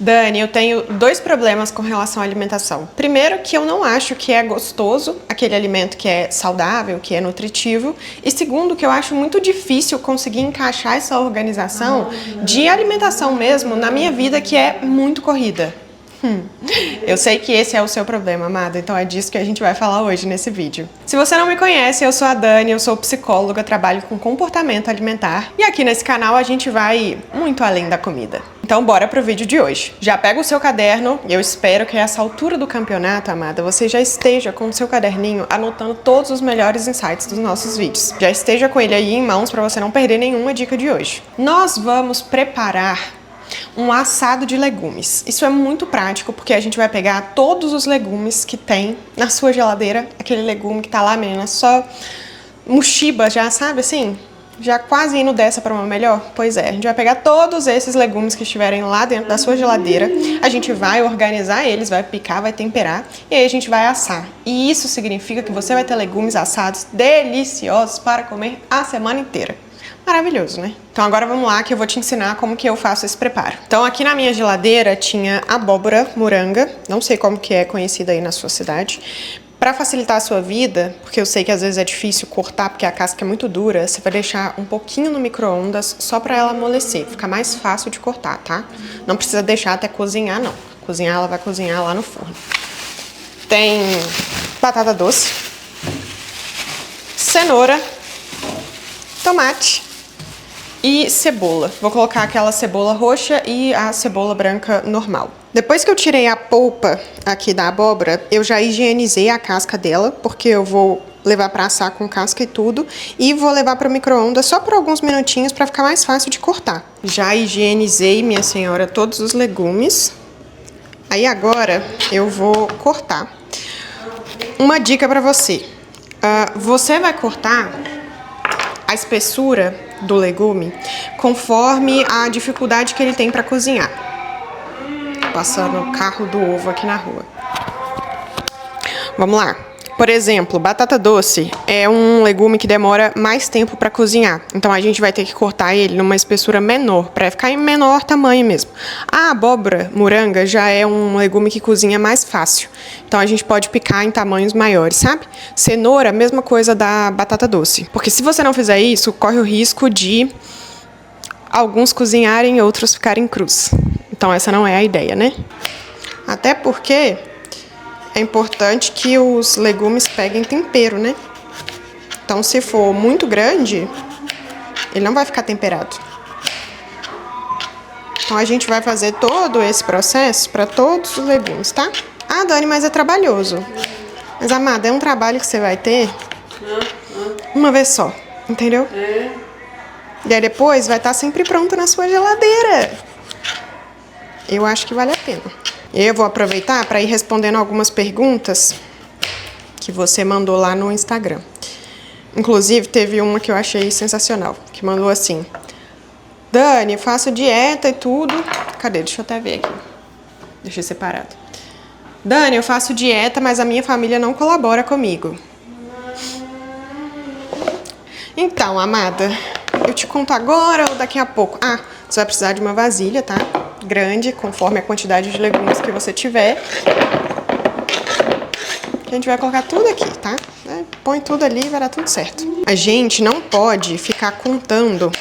Dani, eu tenho dois problemas com relação à alimentação. Primeiro, que eu não acho que é gostoso aquele alimento que é saudável, que é nutritivo. E segundo, que eu acho muito difícil conseguir encaixar essa organização de alimentação mesmo na minha vida, que é muito corrida. Eu sei que esse é o seu problema, amada, então é disso que a gente vai falar hoje nesse vídeo. Se você não me conhece, eu sou a Dani, eu sou psicóloga, trabalho com comportamento alimentar e aqui nesse canal a gente vai muito além da comida. Então bora pro vídeo de hoje. Já pega o seu caderno e eu espero que a essa altura do campeonato, amada, você já esteja com o seu caderninho anotando todos os melhores insights dos nossos vídeos. Já esteja com ele aí em mãos para você não perder nenhuma dica de hoje. Nós vamos preparar um assado de legumes. Isso é muito prático porque a gente vai pegar todos os legumes que tem na sua geladeira, aquele legume que tá lá, menina, só mochiba já, sabe assim? Já quase indo dessa para uma melhor? Pois é, a gente vai pegar todos esses legumes que estiverem lá dentro da sua geladeira, a gente vai organizar eles, vai picar, vai temperar e aí a gente vai assar. E isso significa que você vai ter legumes assados deliciosos para comer a semana inteira. Maravilhoso, né? Então agora vamos lá que eu vou te ensinar como que eu faço esse preparo. Então aqui na minha geladeira tinha abóbora moranga, não sei como que é conhecida aí na sua cidade. Para facilitar a sua vida, porque eu sei que às vezes é difícil cortar porque a casca é muito dura, você vai deixar um pouquinho no micro-ondas só para ela amolecer, fica mais fácil de cortar, tá? Não precisa deixar até cozinhar, não. Cozinhar, ela vai cozinhar lá no forno. Tem batata doce, cenoura, tomate e cebola. Vou colocar aquela cebola roxa e a cebola branca normal. Depois que eu tirei a polpa aqui da abóbora, eu já higienizei a casca dela, porque eu vou levar para assar com casca e tudo, e vou levar para o micro-ondas só por alguns minutinhos para ficar mais fácil de cortar. Já higienizei, minha senhora, todos os legumes. Aí agora eu vou cortar. Uma dica para você. Você vai cortar a espessura do legume conforme a dificuldade que ele tem para cozinhar. Passando o carro do ovo aqui na rua. Vamos lá. Por exemplo, batata doce é um legume que demora mais tempo para cozinhar. Então a gente vai ter que cortar ele numa espessura menor, para ficar em menor tamanho mesmo. A abóbora moranga já é um legume que cozinha mais fácil. Então a gente pode picar em tamanhos maiores, sabe? Cenoura, mesma coisa da batata doce. Porque se você não fizer isso, corre o risco de alguns cozinharem e outros ficarem crus. Então essa não é a ideia, né? Até porque é importante que os legumes peguem tempero, né? Então se for muito grande, ele não vai ficar temperado. Então a gente vai fazer todo esse processo para todos os legumes, tá? Ah, Dani, mas é trabalhoso. Mas, amada, é um trabalho que você vai ter uma vez só, entendeu? E aí depois vai estar sempre pronto na sua geladeira. Eu acho que vale a pena. Eu vou aproveitar para ir respondendo algumas perguntas que você mandou lá no Instagram. Inclusive, teve uma que eu achei sensacional, que mandou assim: Dani, eu faço dieta e tudo. Cadê? Deixa eu até ver aqui. Deixei separado. Dani, eu faço dieta, mas a minha família não colabora comigo. Então, amada, eu te conto agora ou daqui a pouco? Ah, você vai precisar de uma vasilha, tá? Grande, conforme a quantidade de legumes que você tiver. A gente vai colocar tudo aqui, tá? Põe tudo ali e vai dar tudo certo. A gente não pode ficar contando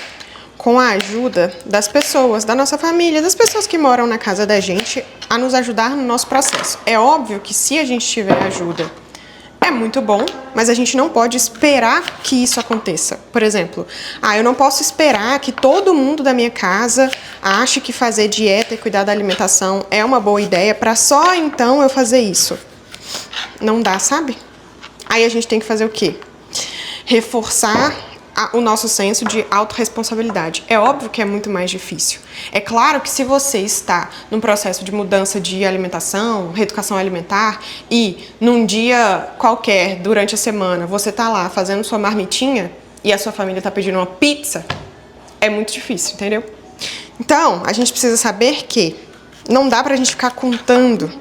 com a ajuda das pessoas, da nossa família, das pessoas que moram na casa da gente, a nos ajudar no nosso processo. É óbvio que se a gente tiver ajuda, é muito bom, mas a gente não pode esperar que isso aconteça. Por exemplo, eu não posso esperar que todo mundo da minha casa ache que fazer dieta e cuidar da alimentação é uma boa ideia para só então eu fazer isso. Não dá, sabe? Aí a gente tem que fazer o quê? Reforçar o nosso senso de autorresponsabilidade. É óbvio que é muito mais difícil. É claro que se você está num processo de mudança de alimentação, reeducação alimentar, e num dia qualquer, durante a semana, você tá lá fazendo sua marmitinha e a sua família tá pedindo uma pizza, é muito difícil, entendeu? Então, a gente precisa saber que não dá pra gente ficar contando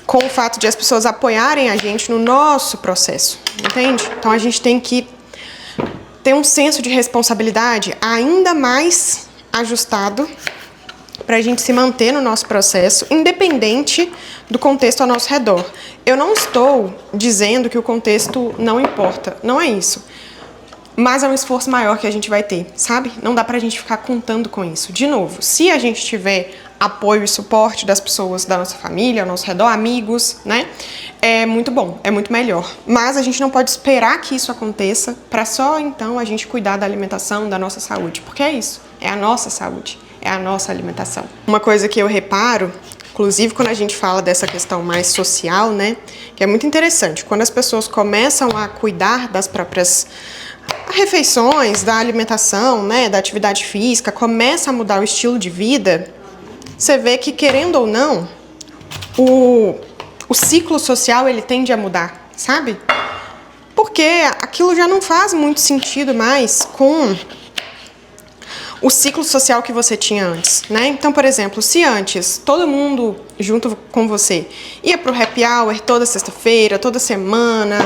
com o fato de as pessoas apoiarem a gente no nosso processo, entende? Então a gente tem que ter um senso de responsabilidade ainda mais ajustado pra gente se manter no nosso processo, independente do contexto ao nosso redor. Eu não estou dizendo que o contexto não importa, não é isso. Mas é um esforço maior que a gente vai ter, sabe? Não dá pra gente ficar contando com isso. De novo, se a gente tiver apoio e suporte das pessoas da nossa família, ao nosso redor, amigos, né? É muito bom, é muito melhor. Mas a gente não pode esperar que isso aconteça para só então a gente cuidar da alimentação, da nossa saúde. Porque é isso, é a nossa saúde, é a nossa alimentação. Uma coisa que eu reparo, inclusive quando a gente fala dessa questão mais social, né? Que é muito interessante. Quando as pessoas começam a cuidar das próprias refeições, da alimentação, né, da atividade física, começa a mudar o estilo de vida, você vê que, querendo ou não, o ciclo social ele tende a mudar, sabe? Porque aquilo já não faz muito sentido mais com o ciclo social que você tinha antes, né? Então, por exemplo, se antes todo mundo junto com você ia pro happy hour toda sexta-feira, toda semana,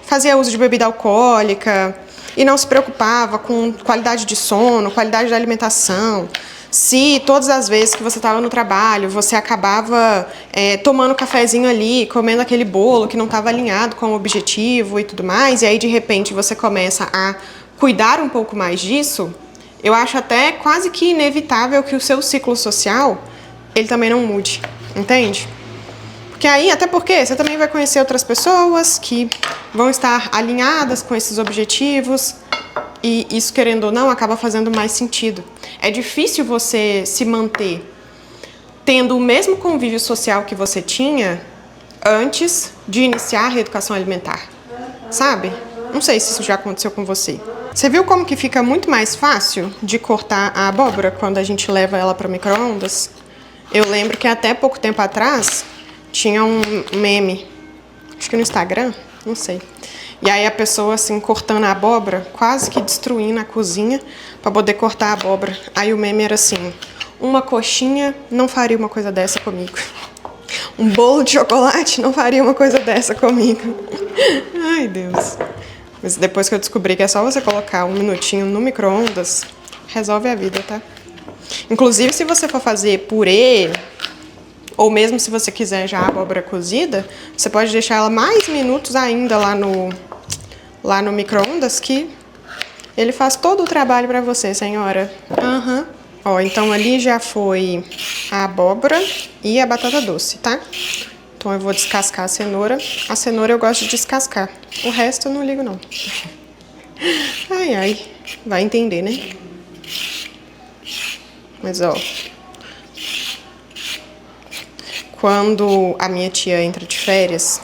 fazia uso de bebida alcoólica e não se preocupava com qualidade de sono, qualidade da alimentação, se todas as vezes que você estava no trabalho você acabava tomando cafezinho ali, comendo aquele bolo que não estava alinhado com o objetivo e tudo mais, e aí de repente você começa a cuidar um pouco mais disso, eu acho até quase que inevitável que o seu ciclo social ele também não mude, entende? Porque aí, até porque você também vai conhecer outras pessoas que vão estar alinhadas com esses objetivos e isso, querendo ou não, acaba fazendo mais sentido. É difícil você se manter tendo o mesmo convívio social que você tinha antes de iniciar a reeducação alimentar, sabe? Não sei se isso já aconteceu com você. Você viu como que fica muito mais fácil de cortar a abóbora quando a gente leva ela para o micro-ondas? Eu lembro que até pouco tempo atrás tinha um meme, acho que no Instagram, não sei. E aí a pessoa assim cortando a abóbora, quase que destruindo a cozinha para poder cortar a abóbora. Aí o meme era assim: uma coxinha não faria uma coisa dessa comigo. Um bolo de chocolate não faria uma coisa dessa comigo. Ai, Deus. Mas depois que eu descobri que é só você colocar 1 minutinho no micro-ondas, resolve a vida, tá? Inclusive, se você for fazer purê, ou mesmo se você quiser já a abóbora cozida, você pode deixar ela mais minutos ainda lá no micro-ondas, que ele faz todo o trabalho pra você, senhora. Aham. Ó, então ali já foi a abóbora e a batata doce, tá? Então eu vou descascar a cenoura. A cenoura eu gosto de descascar. O resto eu não ligo, não. Ai, ai. Vai entender, né? Mas, ó, quando a minha tia entra de férias,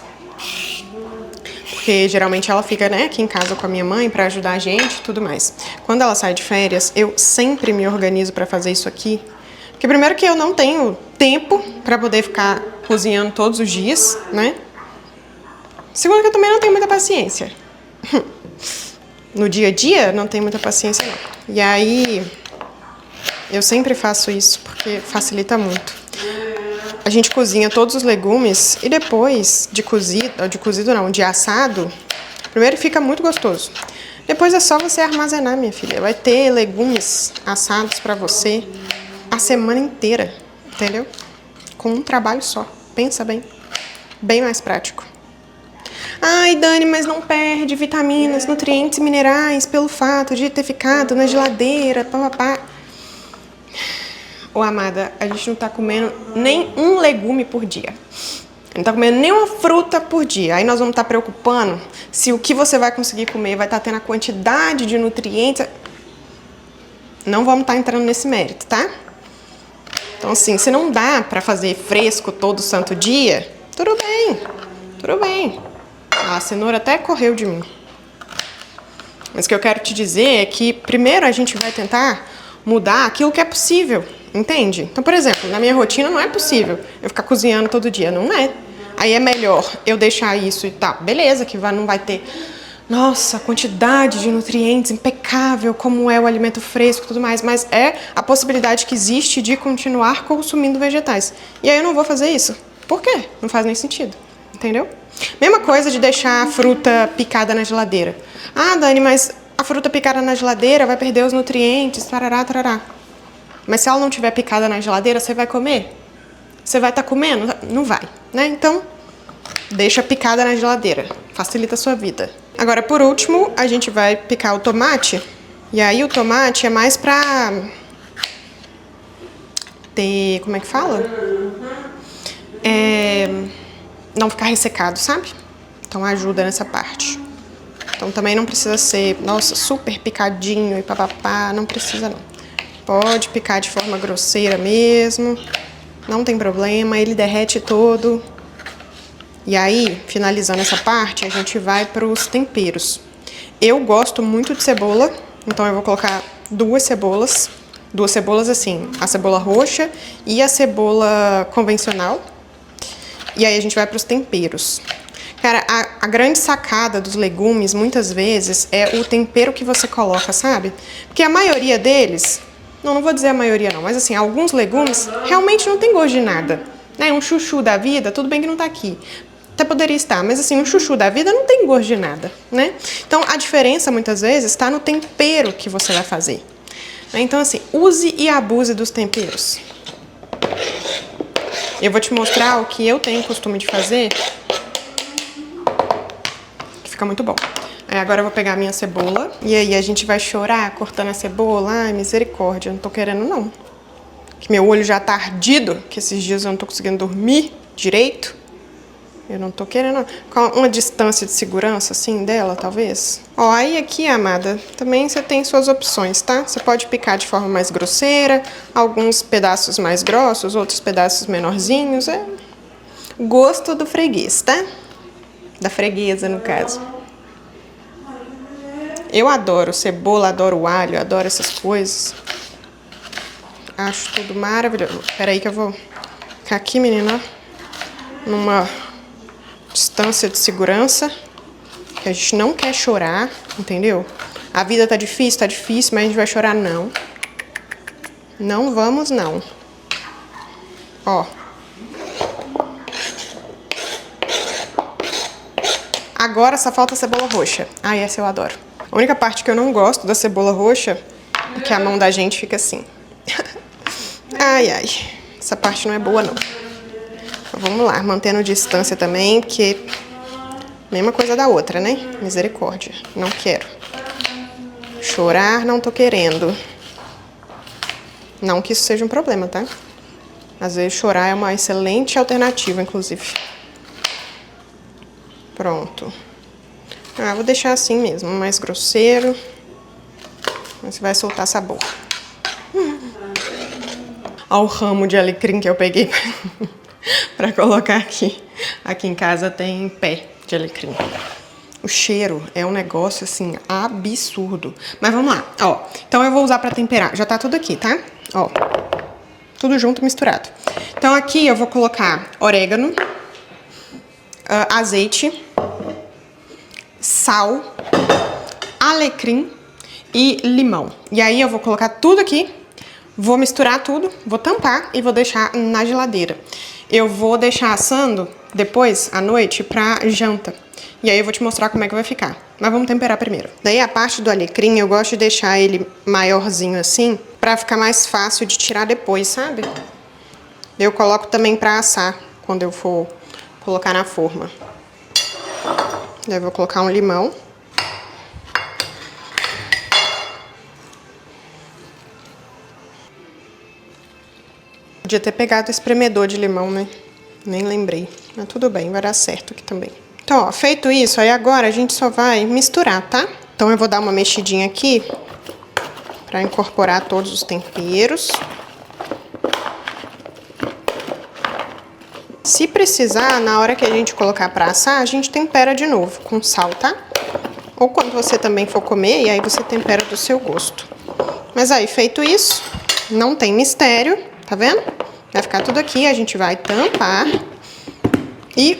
porque geralmente ela fica, né, aqui em casa com a minha mãe pra ajudar a gente e tudo mais. Quando ela sai de férias, eu sempre me organizo pra fazer isso aqui. Porque primeiro que eu não tenho tempo pra poder ficar cozinhando todos os dias, né? Segundo que eu também não tenho muita paciência. No dia a dia, não tenho muita paciência, não. E aí, eu sempre faço isso, porque facilita muito. A gente cozinha todos os legumes e depois de assado, primeiro fica muito gostoso. Depois é só você armazenar, minha filha. Vai ter legumes assados pra você a semana inteira, entendeu? Com um trabalho só. Pensa bem. Bem mais prático. Ai, Dani, mas não perde vitaminas, nutrientes e minerais pelo fato de ter ficado na geladeira, papapá. Ô, amada, a gente não tá comendo nem um legume por dia. Não tá comendo nem uma fruta por dia. Aí nós vamos estar preocupando se o que você vai conseguir comer vai estar tendo a quantidade de nutrientes. Não vamos estar entrando nesse mérito, tá? Então, assim, se não dá pra fazer fresco todo santo dia, tudo bem, tudo bem. A cenoura até correu de mim. Mas o que eu quero te dizer é que primeiro a gente vai tentar mudar aquilo que é possível, entende? Então, por exemplo, na minha rotina não é possível eu ficar cozinhando todo dia, não é. Aí é melhor eu deixar isso e tá, beleza, que não vai ter, nossa, quantidade de nutrientes impecável, como é o alimento fresco e tudo mais, mas é a possibilidade que existe de continuar consumindo vegetais. E aí eu não vou fazer isso. Por quê? Não faz nem sentido, entendeu? Mesma coisa de deixar a fruta picada na geladeira. Ah, Dani, mas a fruta picada na geladeira vai perder os nutrientes, tarará, tarará. Mas se ela não tiver picada na geladeira, você vai comer? Você vai estar comendo? Não vai, né? Então, deixa picada na geladeira. Facilita a sua vida. Agora, por último, a gente vai picar o tomate. E aí, o tomate é mais pra ter... Como é que fala? Não ficar ressecado, sabe? Então, ajuda nessa parte. Então, também não precisa ser, nossa, super picadinho e papapá. Não precisa, não. Pode picar de forma grosseira mesmo. Não tem problema, ele derrete todo. E aí, finalizando essa parte, a gente vai para os temperos. Eu gosto muito de cebola, então eu vou colocar duas cebolas. Duas cebolas assim, a cebola roxa e a cebola convencional. E aí a gente vai para os temperos. Cara, a grande sacada dos legumes, muitas vezes, é o tempero que você coloca, sabe? Porque a maioria deles... Não vou dizer a maioria não, mas assim, alguns legumes realmente não tem gosto de nada. Né? Um chuchu da vida, tudo bem que não tá aqui. Até poderia estar, mas assim, um chuchu da vida não tem gosto de nada, né? Então, a diferença, muitas vezes, está no tempero que você vai fazer. Então, assim, use e abuse dos temperos. Eu vou te mostrar o que eu tenho costume de fazer, que fica muito bom. Aí agora eu vou pegar a minha cebola. E aí a gente vai chorar cortando a cebola. Ai, misericórdia, eu não tô querendo não. Que meu olho já tá ardido, que esses dias eu não tô conseguindo dormir direito. Eu não tô querendo, com uma distância de segurança, assim, dela, talvez. Ó, aí aqui, amada, também você tem suas opções, tá? Você pode picar de forma mais grosseira, alguns pedaços mais grossos, outros pedaços menorzinhos. É gosto do freguês, tá? Da freguesa, no caso. Eu adoro cebola, adoro alho, adoro essas coisas. Acho tudo maravilhoso. Espera aí que eu vou ficar aqui, menina, numa distância de segurança, que a gente não quer chorar, entendeu? A vida tá difícil, mas a gente vai chorar, não. Não vamos, não. Ó. Agora só falta a cebola roxa. Ai, essa eu adoro. A única parte que eu não gosto da cebola roxa é que a mão da gente fica assim. Ai, ai. Essa parte não é boa, não. Então, vamos lá, mantendo distância também, porque... Mesma coisa da outra, né? Misericórdia. Não quero. Chorar, não tô querendo. Não que isso seja um problema, tá? Às vezes chorar é uma excelente alternativa, inclusive. Pronto. Ah, vou deixar assim mesmo, mais grosseiro. Você vai soltar sabor. Olha o ramo de alecrim que eu peguei pra colocar aqui. Aqui em casa tem pé de alecrim. O cheiro é um negócio, assim, absurdo. Mas vamos lá, ó. Então eu vou usar pra temperar. Já tá tudo aqui, tá? Ó. Tudo junto, misturado. Então aqui eu vou colocar orégano, azeite, sal, alecrim e limão. E aí eu vou colocar tudo aqui, vou misturar tudo, vou tampar e vou deixar na geladeira. Eu vou deixar assando depois, à noite, pra janta. E aí eu vou te mostrar como é que vai ficar. Mas vamos temperar primeiro. Daí a parte do alecrim, eu gosto de deixar ele maiorzinho assim, pra ficar mais fácil de tirar depois, sabe? Eu coloco também pra assar, quando eu for colocar na forma. Daí eu vou colocar um limão. Podia ter pegado o espremedor de limão, né? Nem lembrei. Mas tudo bem, vai dar certo aqui também. Então, ó, feito isso, aí agora a gente só vai misturar, tá? Então eu vou dar uma mexidinha aqui pra incorporar todos os temperos. Se precisar, na hora que a gente colocar pra assar, a gente tempera de novo com sal, tá? Ou quando você também for comer, e aí você tempera do seu gosto. Mas aí, feito isso, não tem mistério, tá vendo? Vai ficar tudo aqui, a gente vai tampar e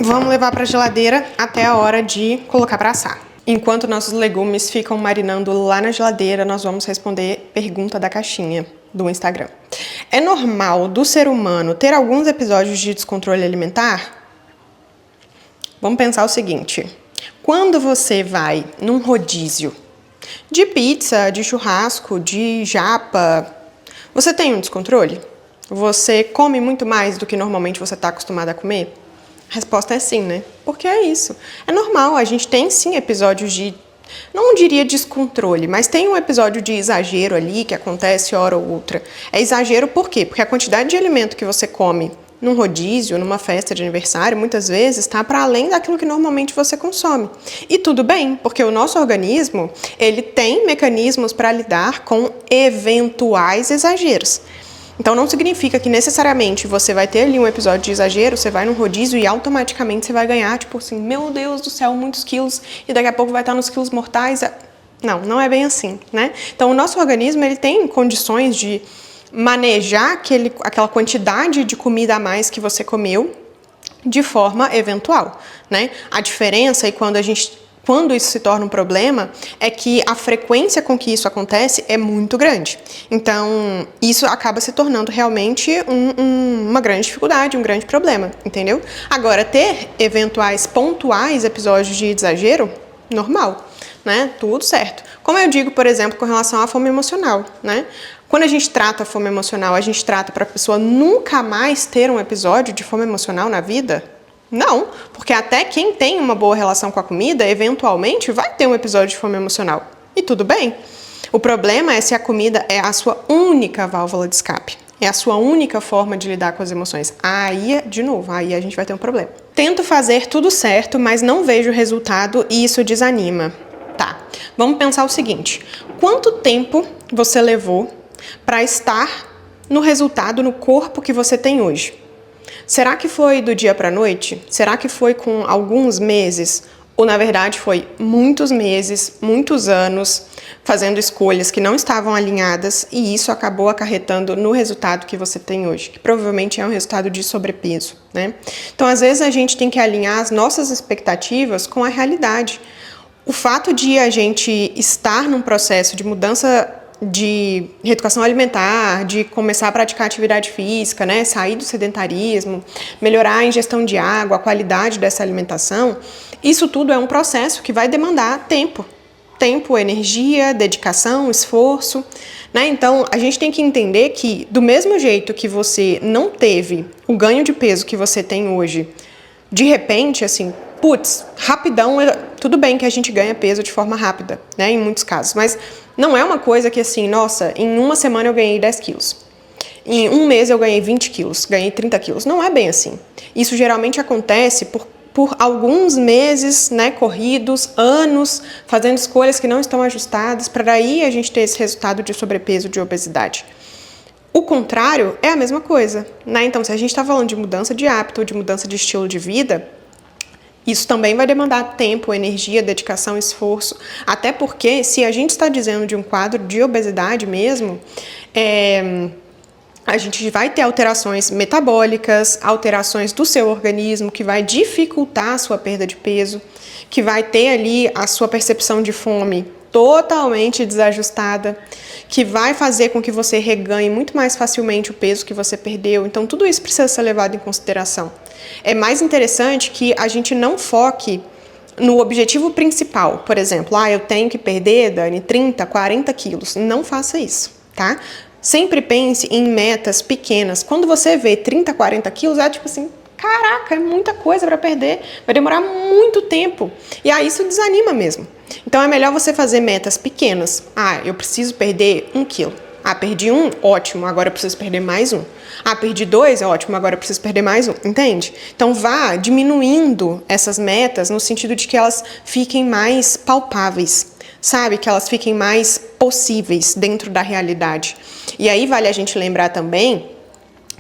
vamos levar pra geladeira até a hora de colocar pra assar. Enquanto nossos legumes ficam marinando lá na geladeira, nós vamos responder pergunta da caixinha do Instagram. É normal do ser humano ter alguns episódios de descontrole alimentar? Vamos pensar o seguinte. Quando você vai num rodízio de pizza, de churrasco, de japa, Você tem um descontrole? Você come muito mais do que normalmente você está acostumado a comer? A resposta é sim, né? Porque é isso. É normal, a gente tem sim episódios de, não diria descontrole, mas tem um episódio de exagero ali que acontece hora ou outra. É exagero por quê? Porque a quantidade de alimento que você come num rodízio, numa festa de aniversário, muitas vezes está para além daquilo que normalmente você consome. E tudo bem, porque o nosso organismo, ele tem mecanismos para lidar com eventuais exageros. Então não significa que necessariamente você vai ter ali um episódio de exagero, você vai num rodízio e automaticamente você vai ganhar, tipo assim, meu Deus do céu, muitos quilos, e daqui a pouco vai estar nos quilos mortais. Não, não é bem assim, né? Então o nosso organismo, ele tem condições de manejar aquela quantidade de comida a mais que você comeu de forma eventual, né? A diferença é quando isso se torna um problema, é que a frequência com que isso acontece é muito grande. Então, isso acaba se tornando realmente uma grande dificuldade, um grande problema, entendeu? Agora, ter eventuais, pontuais episódios de exagero, normal, né? Tudo certo. Como eu digo, por exemplo, com relação à fome emocional, né? Quando a gente trata a fome emocional, a gente trata para a pessoa nunca mais ter um episódio de fome emocional na vida? Não, porque até quem tem uma boa relação com a comida, eventualmente vai ter um episódio de fome emocional. E tudo bem. O problema é se a comida é a sua única válvula de escape. É a sua única forma de lidar com as emoções. Aí, de novo, aí a gente vai ter um problema. Tento fazer tudo certo, mas não vejo resultado e isso desanima. Tá, vamos pensar o seguinte. Quanto tempo você levou para estar no resultado, no corpo que você tem hoje? Será que foi do dia para a noite? Será que foi com alguns meses? Ou, na verdade, foi muitos meses, muitos anos, fazendo escolhas que não estavam alinhadas e isso acabou acarretando no resultado que você tem hoje, que provavelmente é um resultado de sobrepeso, né? Então, às vezes, a gente tem que alinhar as nossas expectativas com a realidade. O fato de a gente estar num processo de mudança de reeducação alimentar, de começar a praticar atividade física, né, sair do sedentarismo, melhorar a ingestão de água, a qualidade dessa alimentação, isso tudo é um processo que vai demandar tempo. Tempo, energia, dedicação, esforço, né? Então, a gente tem que entender que, do mesmo jeito que você não teve o ganho de peso que você tem hoje, de repente, assim, putz, rapidão, tudo bem que a gente ganha peso de forma rápida, né, em muitos casos, mas não é uma coisa que assim, nossa, em uma semana eu ganhei 10 quilos, em um mês eu ganhei 20 quilos, ganhei 30 quilos, não é bem assim. Isso geralmente acontece por alguns meses, né, corridos, anos, fazendo escolhas que não estão ajustadas, para daí a gente ter esse resultado de sobrepeso, de obesidade. O contrário é a mesma coisa, né? Então, se a gente está falando de mudança de hábito, de mudança de estilo de vida, isso também vai demandar tempo, energia, dedicação, esforço, até porque se a gente está dizendo de um quadro de obesidade mesmo, a gente vai ter alterações metabólicas, alterações do seu organismo, que vai dificultar a sua perda de peso, que vai ter ali a sua percepção de fome totalmente desajustada, que vai fazer com que você reganhe muito mais facilmente o peso que você perdeu. Então, tudo isso precisa ser levado em consideração. É mais interessante que a gente não foque no objetivo principal. Por exemplo, eu tenho que perder, Dani, 30, 40 quilos. Não faça isso, tá? Sempre pense em metas pequenas. Quando você vê 30, 40 quilos, é tipo assim, caraca, é muita coisa para perder, vai demorar muito tempo. E aí isso desanima mesmo. Então é melhor você fazer metas pequenas. Eu preciso perder 1 quilo. Perdi 1, ótimo, agora eu preciso perder mais 1. Perdi 2, ótimo, agora eu preciso perder mais 1, entende? Então vá diminuindo essas metas no sentido de que elas fiquem mais palpáveis, sabe? Que elas fiquem mais possíveis dentro da realidade. E aí vale a gente lembrar também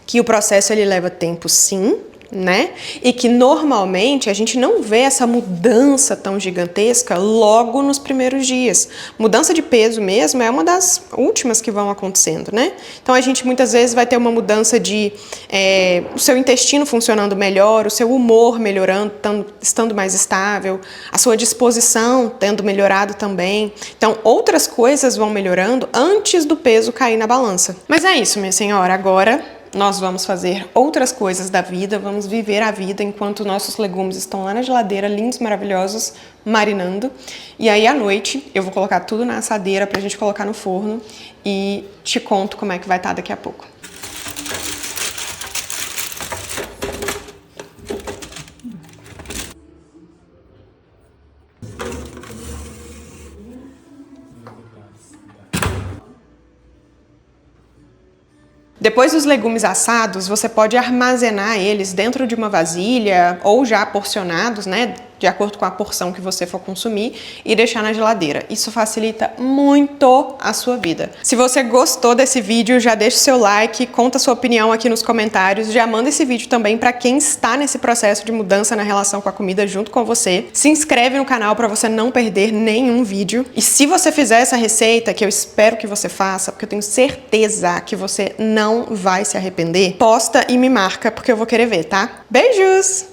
que o processo ele leva tempo, sim, né? E que normalmente a gente não vê essa mudança tão gigantesca logo nos primeiros dias. Mudança de peso mesmo é uma das últimas que vão acontecendo, né? Então a gente muitas vezes vai ter uma mudança de o seu intestino funcionando melhor, o seu humor melhorando, estando mais estável, a sua disposição tendo melhorado também. Então outras coisas vão melhorando antes do peso cair na balança. Mas é isso, minha senhora, agora nós vamos fazer outras coisas da vida, vamos viver a vida enquanto nossos legumes estão lá na geladeira, lindos, maravilhosos, marinando. E aí à noite eu vou colocar tudo na assadeira pra gente colocar no forno e te conto como é que vai estar daqui a pouco. Depois dos legumes assados, você pode armazenar eles dentro de uma vasilha ou já porcionados, né? De acordo com a porção que você for consumir e deixar na geladeira. Isso facilita muito a sua vida. Se você gostou desse vídeo, já deixa o seu like, conta a sua opinião aqui nos comentários, já manda esse vídeo também para quem está nesse processo de mudança na relação com a comida junto com você. Se inscreve no canal para você não perder nenhum vídeo. E se você fizer essa receita, que eu espero que você faça, porque eu tenho certeza que você não vai se arrepender, posta e me marca, porque eu vou querer ver, tá? Beijos!